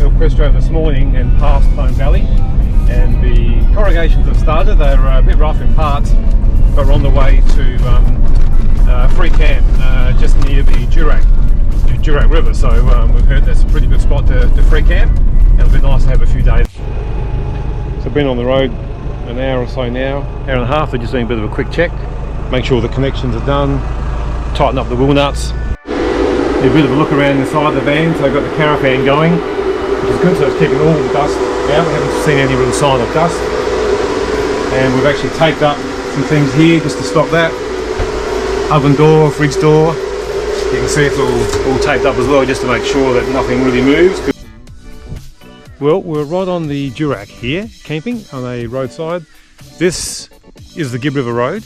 Quest drove this morning and passed Home Valley, and the corrugations have started. They're a bit rough in parts, but we're on the way to free camp just near the Durack River. So we've heard that's a pretty good spot to free camp, and it'll be nice to have a few days. So I've been on the road an hour or so now, hour and a half. They're just doing a bit of a quick check, make sure the connections are done, tighten up the wheel nuts. A bit of a look around inside the van. So I've got the caravan going, which is good, so it's keeping all the dust out. We haven't seen any real sign of dust, and we've actually taped up some things here just to stop that. Oven door, fridge door, you can see it's all taped up as well, just to make sure that nothing really moves. Well, we're right on the Durack here, camping on a roadside. This is the Gibb River Road.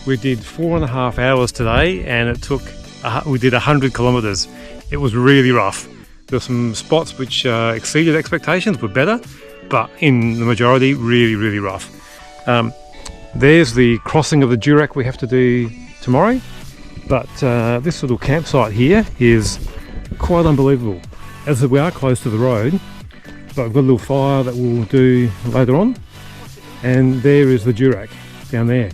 We did 4.5 hours today, and it took we did 100 kilometres. It was really rough. There were some spots which exceeded expectations, were better, but in the majority, really rough. There's the crossing of the Durack we have to do tomorrow, but this little campsite here is quite unbelievable. As we are close to the road, but we've got a little fire that we'll do later on, and there is the Durack down there.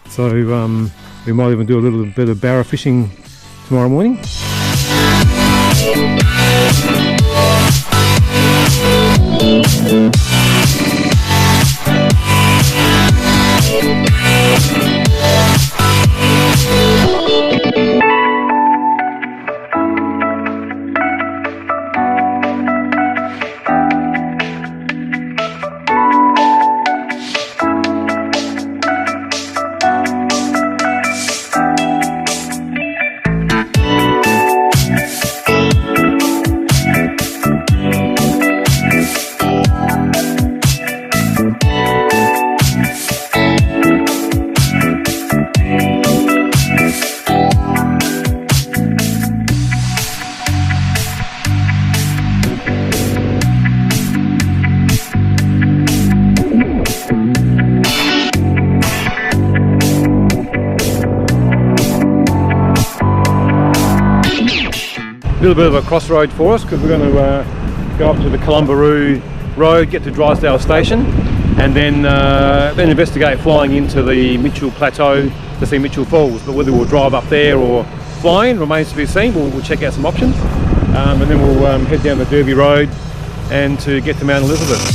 So we might even do a little bit of barra fishing tomorrow morning. A little bit of a crossroad for us, because we're going to go up to the Ellenbrae Road, get to Drysdale Station, and then investigate flying into the Mitchell Plateau to see Mitchell Falls. But whether we'll drive up there or flying remains to be seen. We'll check out some options, and then we'll head down the Derby Road and to get to Mount Elizabeth.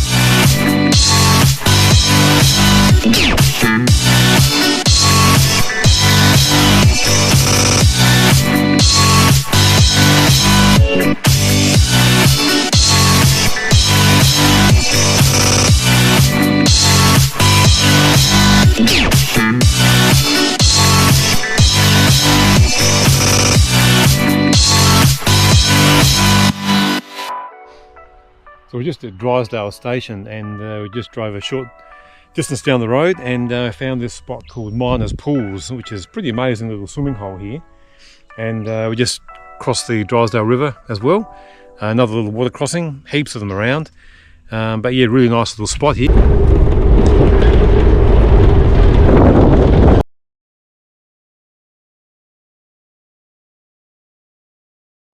So we're just at Drysdale Station, and we just drove a short distance down the road and found this spot called Miners Pools, which is a pretty amazing little swimming hole here. And we just crossed the Drysdale River as well. Another little water crossing, heaps of them around. But yeah, really nice little spot here.